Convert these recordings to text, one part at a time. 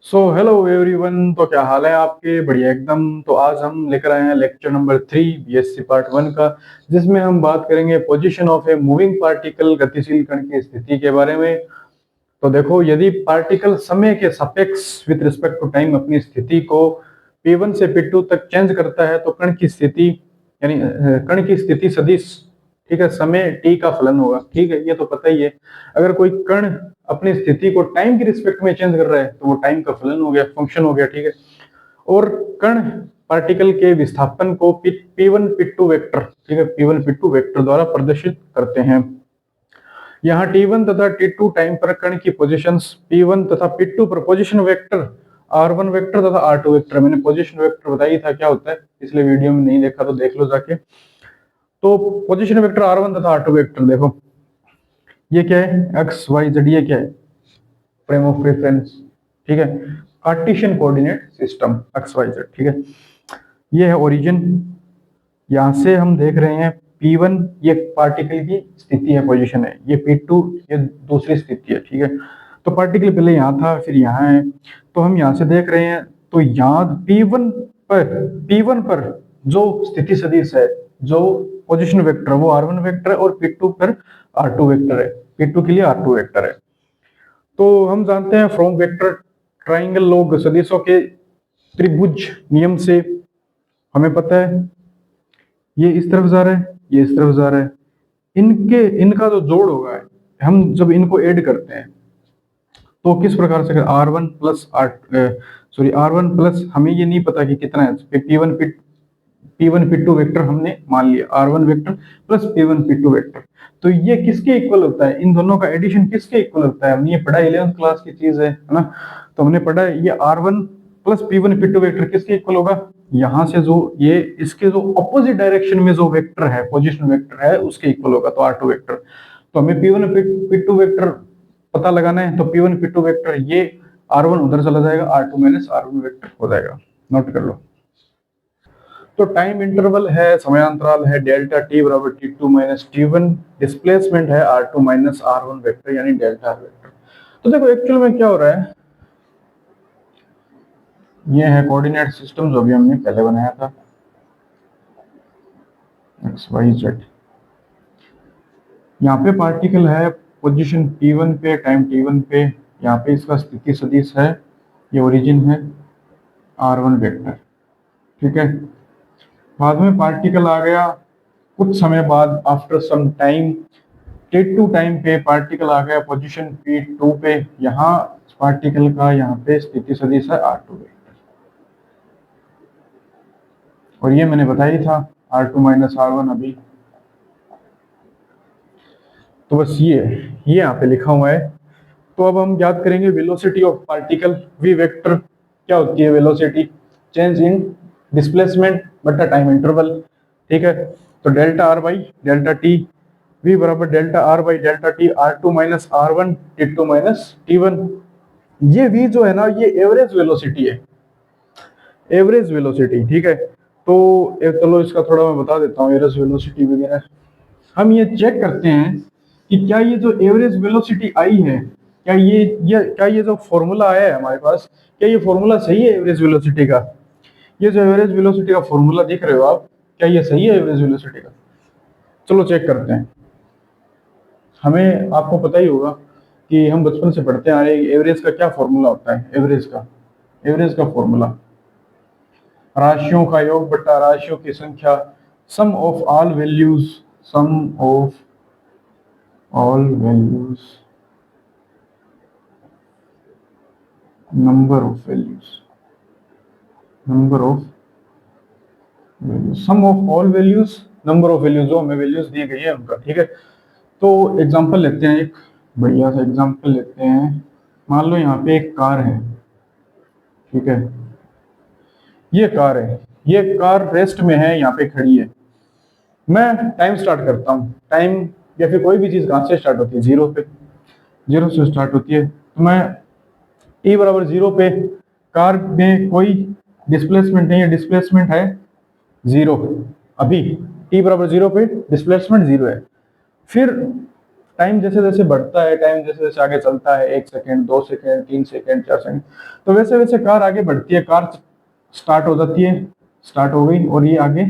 Hello everyone. तो क्या हाल है आपके? बढ़िया एकदम। तो आज हम लेकर आए हैं लेक्चर नंबर 3 बीएससी पार्ट 1 का, जिसमें हम बात करेंगे position of a moving particle, गतिशील कण की स्थिति के बारे में। तो देखो, यदि पार्टिकल समय के सापेक्ष विद रिस्पेक्ट टू टाइम अपनी स्थिति को P1 से P2 तक चेंज करता है, तो कण की स्थिति यानी कण की स्थिति सदिश, ठीक है, समय t का फलन होगा। ठीक है, ये तो पता ही है। अगर कोई कण अपनी स्थिति को टाइम की रिस्पेक्ट में चेंज कर रहा है तो वो टाइम का फलन हो गया, फंक्शन हो गया। ठीक है, और कण पार्टिकल के विस्थापन को P1 P2 वेक्टर, ठीक है, P1 P2 वेक्टर द्वारा प्रदर्शित करते हैं। यहाँ T1 तथा T2 टाइम पर कण की पोजीशंस P1 तथा P2 पर पोजीशन वेक्टर R1 वेक्टर तथा R2 वेक्टर, मैंने पोजीशन वेक्टर बताई था क्या होता है, पिछले वीडियो में नहीं देखा तो देख लो जाके। तो पोजीशन वेक्टर R1 तथा R2 वेक्टर देखो, ये क्या है, एक्स वाई जेड, ये क्या है, फ्रेम ऑफ रेफरेंस। ठीक है, Cartesian coordinate system X Y Z. ठीक है, ये है ओरिजिन। यहां से हम देख रहे हैं P1 ये पार्टिकल की स्थिति है, पोजीशन है, ये P2 ये दूसरी स्थिति है। ठीक है, तो पार्टिकल पहले यहाँ था, फिर यहाँ है। तो हम यहाँ से देख रहे हैं, तो यहाँ P1 पर जो स्थिति सदिश है, जो पोजीशन वेक्टर, वो R1 वेक्टर है, और P2 पर R2 वेक्टर है, P2 के लिए R2 वेक्टर है। तो हम जानते हैं फ्रॉम वेक्टर ट्राइंगल लॉग सदिशों के त्रिभुज नियम से हमें पता है ये इस तरफ जा रहा है, ये इस तरफ जा रहा है, इनका जो जोड़ होगा, हम जब इनको ऐड करते हैं तो किस प्रकार से R1 प्लस R1 प्लस, हमें ये नहीं पता कि कितना है, P1 P2 वेक्टर हमने मान लिया, R1 vector plus P1 P2 vector. तो ये किसके इक्वल होता है, इन दोनों का एडिशन किसके इक्वल होता है, हमने ये पढ़ा, 11th क्लास की चीज है ना। तो हमने पढ़ा ये R1 plus P1 P2 vector किसके इक्वल होगा, यहाँ से जो ये इसके जो अपोजिट डायरेक्शन में जो वेक्टर है, पोजिशन वेक्टर है, उसके इक्वल होगा, तो R2 वेक्टर। तो हमें P1 P2 वेक्टर पता लगाना है, तो P1 P2 वेक्टर ये R1 उधर चला जाएगा, R2 माइनस R1 वेक्टर हो जाएगा। नोट कर लो। तो टाइम इंटरवल है, समयांतराल है डेल्टा टी बराबर T2 माइनस T1, डिस्प्लेसमेंट है R2 माइनस R1 वेक्टर यानी डेल्टा R वेक्टर। तो देखो एक्चुअल में क्या हो रहा है, ये है कोऑर्डिनेट सिस्टम जो भी हमने पहले बनाया था, एक्स वाई जेड। यहाँ पे पार्टिकल है पोजीशन P1 पे, टाइम T1 पे, यहाँ पे इसका स्थिति सदिश है, ये ओरिजिन है R1 वेक्टर। ठीक है, बाद में पार्टिकल आ गया कुछ समय बाद, after some time T2 time पे पार्टिकल आ गया पोजीशन P2 पे, यहाँ पार्टिकल का यहाँ पे स्थिति सदिश है R2 वेक्टर, और ये मैंने बताया था R2 माइनस R1 अभी। तो बस ये यहाँ पे लिखा हुआ है। तो अब हम याद करेंगे velocity of particle, v vector क्या होती है, वेलोसिटी चेंज इन डिस्प्लेसमेंट बटा टाइम इंटरवल। ठीक है, तो delta r by delta t, v बराबर delta r by delta t, R2 minus R1 T2 minus T1। ये v जो है ना, ये एवरेज वेलोसिटी है, एवरेज वेलोसिटी। ठीक है, तो चलो इसका थोड़ा मैं बता देता हूँ एवरेज वेलोसिटी वगैरह। हम ये चेक करते हैं कि क्या ये जो एवरेज वेलोसिटी आई है, क्या ये जो फॉर्मूला आया है हमारे पास, क्या ये फॉर्मूला सही है एवरेज वेलोसिटी का? ये जो एवरेज वेलोसिटी का फॉर्मूला देख रहे हो आप, क्या ये सही है एवरेज वेलोसिटी का? चलो चेक करते हैं। हमें, आपको पता ही होगा कि हम बचपन से पढ़ते आ रहे हैं एवरेज का क्या फॉर्मूला होता है। एवरेज का फॉर्मूला राशियों का योग बटा राशियों की संख्या, sum of all values, sum of all values, number of values, sum of all values, number of values, जो हमें वैल्यूज दी गई है उनका। ठीक है, तो एग्जांपल लेते हैं, एक बढ़िया सा एग्जांपल लेते हैं। मान लो यहाँ पे एक कार है, ठीक है, ये कार है, ये कार रेस्ट में है, यहाँ पे खड़ी है। मैं टाइम स्टार्ट करता हूँ, टाइम या फिर कोई भी चीज कहाँ से स्टार्ट होती है, जीरो पे, जीरो से स्टार्ट होती है। तो मैं t बराबर 0 पे, कार में कोई डिस्प्लेसमेंट नहीं है, डिस्प्लेसमेंट है 0, अभी t बराबर 0 पे डिस्प्लेसमेंट 0 है। फिर टाइम जैसे जैसे बढ़ता है, टाइम जैसे जैसे आगे चलता है, 1 सेकेंड, 2 सेकेंड, 3 सेकेंड, 4 सेकेंड, तो वैसे वैसे कार आगे बढ़ती है, कार स्टार्ट हो जाती है, स्टार्ट हो गई और ये आगे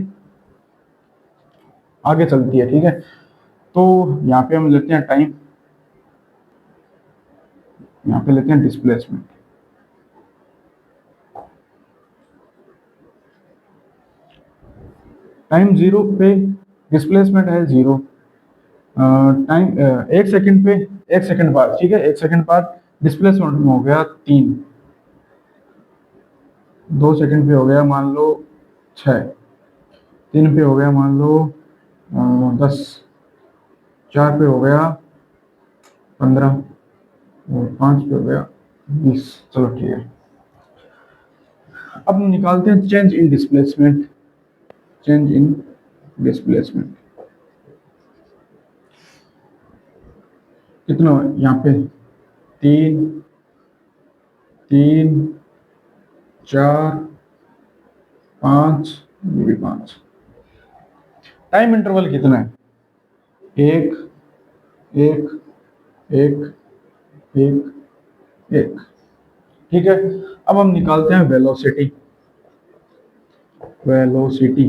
आगे चलती है। ठीक है, तो यहाँ पे हम लेते हैं टाइम, यहाँ पे लेते हैं डिस्प्लेसमेंट। टाइम 0 पे डिस्प्लेसमेंट है 0, टाइम 1 सेकेंड पे, 1 सेकेंड बाद, ठीक है, 1 सेकेंड बाद डिस्प्लेसमेंट हो गया 3, 2 सेकेंड पे हो गया मान लो 6, 3 पे हो गया मान लो 10, 4 पे हो गया 15 और 5 पे हो गया 20। चलो ठीक है, अब निकालते हैं change in displacement. Change in displacement कितना यहाँ पे 3, 3, 4, 5, ये भी 5। टाइम इंटरवल कितना है? 1, 1, 1, 1, 1। ठीक है, अब हम निकालते हैं वेलोसिटी। वेलोसिटी,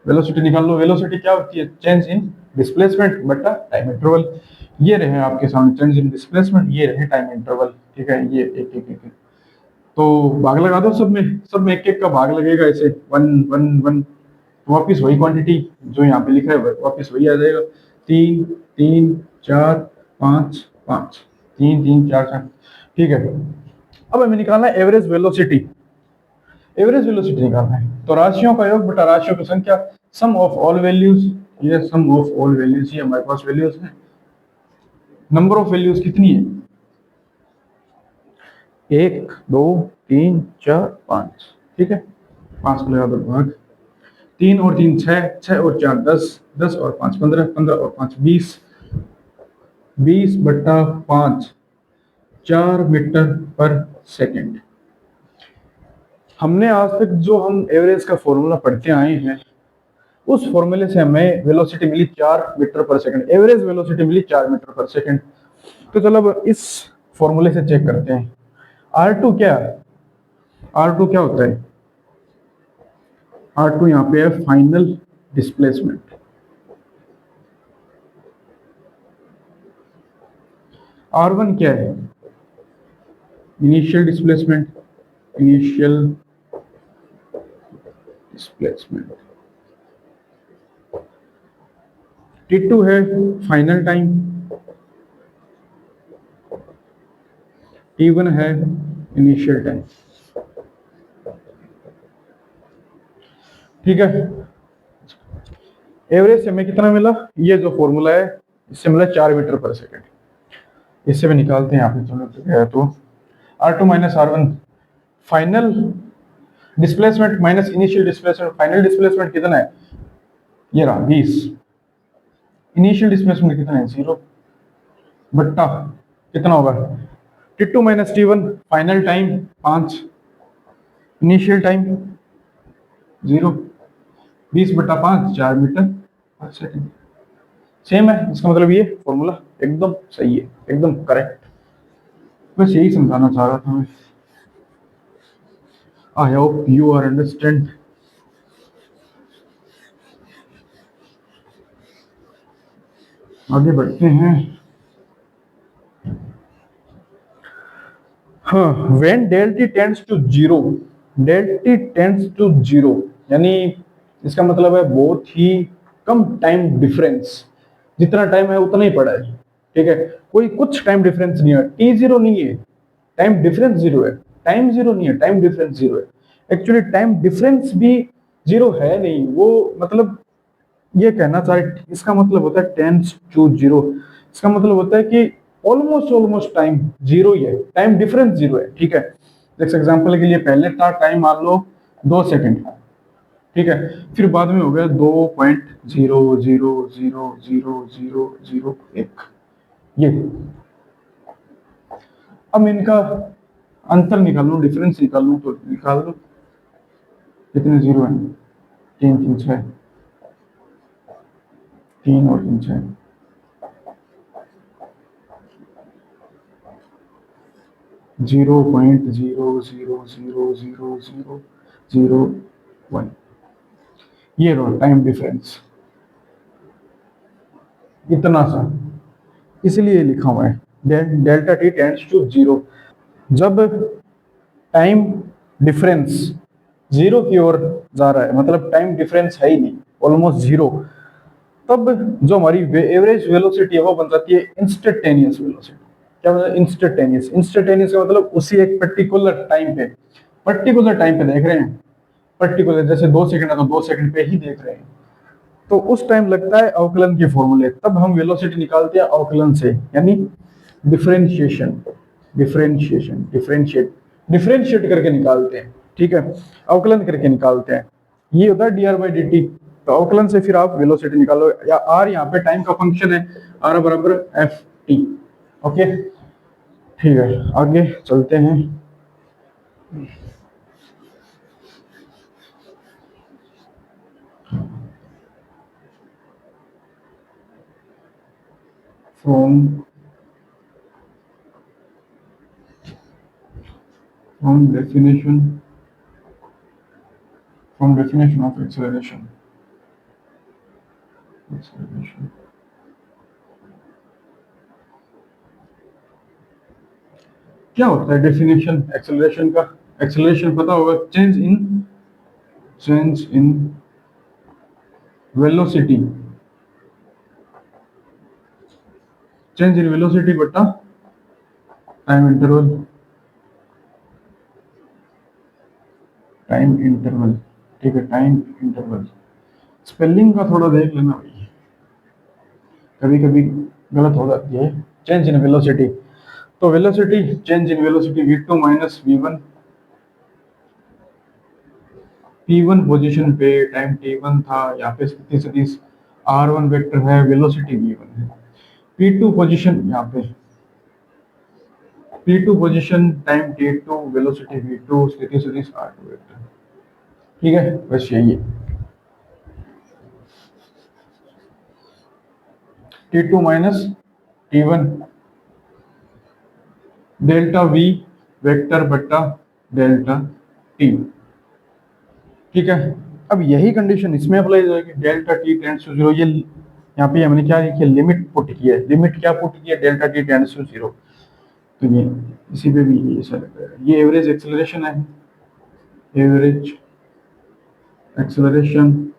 वेलोसिटी निकाल लो। वेलोसिटी क्या होती है? चेंज इन डिस्प्लेसमेंट बटा टाइम इंटरवल। ये रहे आपके सामने चेंज इन डिस्प्लेसमेंट, ये रहे टाइम इंटरवल। ठीक है, ये एक एक एक तो भाग लगा दो सब में, सब में एक एक का भाग लगेगा ऐसे 1 1 1, वापिस वही क्वांटिटी जो यहाँ पे लिखा है वापिस वही आ जाएगा। 3 3 4 5 5, 3 3 4 4। ठीक है, अब हमें निकालना है एवरेज वेलोसिटी। एवरेज वेलोसिटी निकालना है तो राशियों का योग बटा राशियों की संख्या, सम ऑफ ऑल वैल्यूज। ये सम ऑफ ऑल वैल्यूज, ये हमारे पास वैल्यूज हैं। नंबर ऑफ वैल्यूज कितनी है? 1 2 3 4 5। ठीक है, 5 को लगा दो भाग, 3 और 3 6, 6 और 4 10, 10 और 5 15, 15 और 5 20, 20 बटा 5 4 मीटर पर सेकेंड। हमने आज तक जो हम एवरेज का फॉर्मूला पढ़ते आए हैं उस फॉर्मूले से हमें वेलोसिटी मिली 4 मीटर पर सेकंड, एवरेज वेलोसिटी मिली 4 मीटर पर सेकंड। तो चलो अब इस फॉर्मूले से चेक करते हैं R2 क्या है। R2 क्या होता है? R2 यहाँ पे है फाइनल डिस्प्लेसमेंट। R1 क्या है? Initial displacement, initial displacement. T2 है फाइनल टाइम, T1 है इनिशियल टाइम। ठीक है, एवरेज से हमें कितना मिला? ये जो फॉर्मूला है इससे मिला 4 मीटर पर सेकंड। इससे भी निकालते हैं, आपने चलो तो R2 minus R1, final displacement minus initial displacement. Final displacement कितना है? ये रहा 20। इनिशियल डिस्प्लेसमेंट कितना है? 0 बट्टा कितना होगा? T2 minus T1, final time 5, initial time 0, 20 बट्टा 5 4 मीटर पर सेकंड। सेम है, इसका मतलब ये फॉर्मूला एकदम सही है, एकदम करेक्ट। बस यही समझाना चाह रहा था मैं। I hope you are understand. आगे बढ़ते हैं। हाँ, when del T tends to zero, del T tends to zero यानी इसका मतलब है बहुत ही कम टाइम डिफरेंस, जितना टाइम है उतना ही पड़ा है। ठीक है, कोई कुछ टाइम डिफरेंस नहीं है, टी जीरो नहीं है, टाइम डिफरेंस जीरो है। टाइम जीरो नहीं है, टाइम डिफरेंस जीरो है। एक्चुअली टाइम डिफरेंस भी जीरो है नहीं, वो मतलब ये कहना चाहे, इसका मतलब होता है टेंस टू जीरो। इसका मतलब होता है कि ऑलमोस्ट ऑलमोस्ट टाइम जीरो ही है, टाइम डिफरेंस जीरो है। ठीक है, जैसे एग्जांपल के लिए पहले था टाइम मान लो 2 सेकंड, ठीक है, फिर बाद में हो गया 2.0000001। ये अब इनका अंतर निकाल लो, डिफरेंस निकाल लो, तो निकाल लो कितने जीरो है? 3 3 6, 3 और 3 6, 0.00000001, ये रहा टाइम डिफरेंस, इतना सा, इसलिए लिखा हुआ है delta T tends to zero. जब टाइम डिफरेंस जीरो की ओर जा रहा है, मतलब टाइम डिफरेंस है ही नहीं, ऑलमोस्ट जीरो, तब जो हमारी एवरेज वेलोसिटी है वो बन जाती है इंस्टेंटेनियस वेलोसिटी। क्या मतलब इंस्टेंटेनियस? इंस्टेंटेनियस का मतलब उसी एक पर्टिकुलर टाइम पे देख रहे हैं, पर्टिकुलर जैसे 2 सेकंड है तो 2 सेकंड पे ही देख रहे हैं, तो उस टाइम लगता है अवकलन के फॉर्मूले, तब हम वेलोसिटी निकालते हैं अवकलन से, यानी डिफरेंशिएशन, डिफरेंशिएट करके निकालते हैं, ठीक है, अवकलन करके निकालते हैं। ये होता है dr बाई dt। तो अवकलन से फिर आप वेलोसिटी निकालो, या r यहाँ पे टाइम का फंक्शन है, r बराबर एफ टी। ओके, ठीक है, आगे चलते हैं। from definition of acceleration क्या होता है डेफिनेशन एक्सेलरेशन का? एक्सेलरेशन पता होगा, change in velocity, change in velocity बटा टाइम इंटरवल, ठीक है, टाइम इंटरवल। स्पेलिंग का थोड़ा देख लेना भाई, कभी कभी गलत हो जाती है। चेंज इन वेलोसिटी, तो velocity, change in velocity v2 minus v1, p1 position पे टाइम t1 था, यहाँ पे स्थिति सदिश r1 वेक्टर है, वेलोसिटी v1 है। p2 पोजीशन, यहाँ पे p2 position time t2, velocity v2, स्थिति सदिश r2 वेक्टर, ठीक है, बस यही है। t2 minus t1 delta v vector बट्टा डेल्टा t, ठीक है। अब यही कंडीशन इसमें अप्लाई हो जाएगी, delta T tends to zero. ये यहाँ पे हमने क्या लिखी है, लिमिट पुट की है, लिमिट क्या पुट की है, delta T tends to zero. तो ये इसी पे भी ऐसा लगता है, ये एवरेज एक्सेलरेशन है, एवरेज एक्सेलरेशन।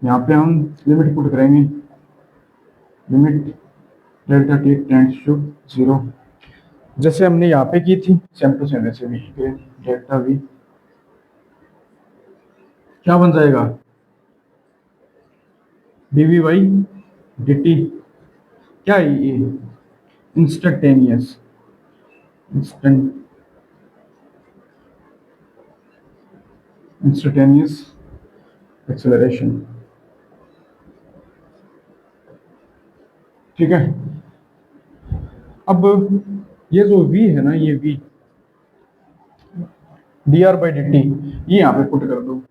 यहाँ पे हम लिमिट पुट करेंगे, limit delta T tends to zero, जैसे हमने यहाँ पे की थी, सेम टू सेम वैसे भी डेल्टा वी क्या बन जाएगा, dv बाई dt, क्या है ये, इंस्टेंटेनियस एक्सेलरेशन, ठीक है। अब ये जो v है ना, ये v dr बाई dt, ये यहाँ पे पुट कर दो,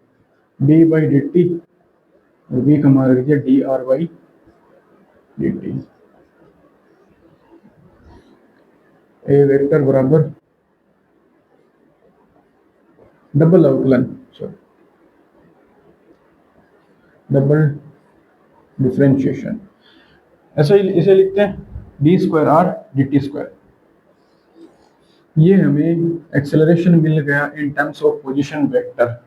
d बाई dt और v का मान रख दिया dr by dt, A vector बराबर डबल अवकलन, डबल डिफरेंशिएशन, ऐसा ही इसे लिखते हैं D square R D T square. ये हमें एक्सेलरेशन मिल गया in terms of position vector,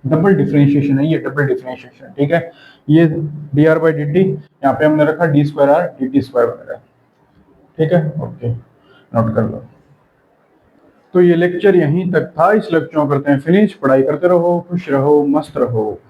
double differentiation है ये, डबल डिफरेंशिएशन, ठीक है। ये D R by D T, यहाँ पे हमने रखा D square R D T square वगैरह, ठीक है, ओके, नोट कर लो। तो ये लेक्चर यहीं तक था, इस लेक्चर को करते हैं फिनिश। पढ़ाई करते रहो, खुश रहो, मस्त रहो।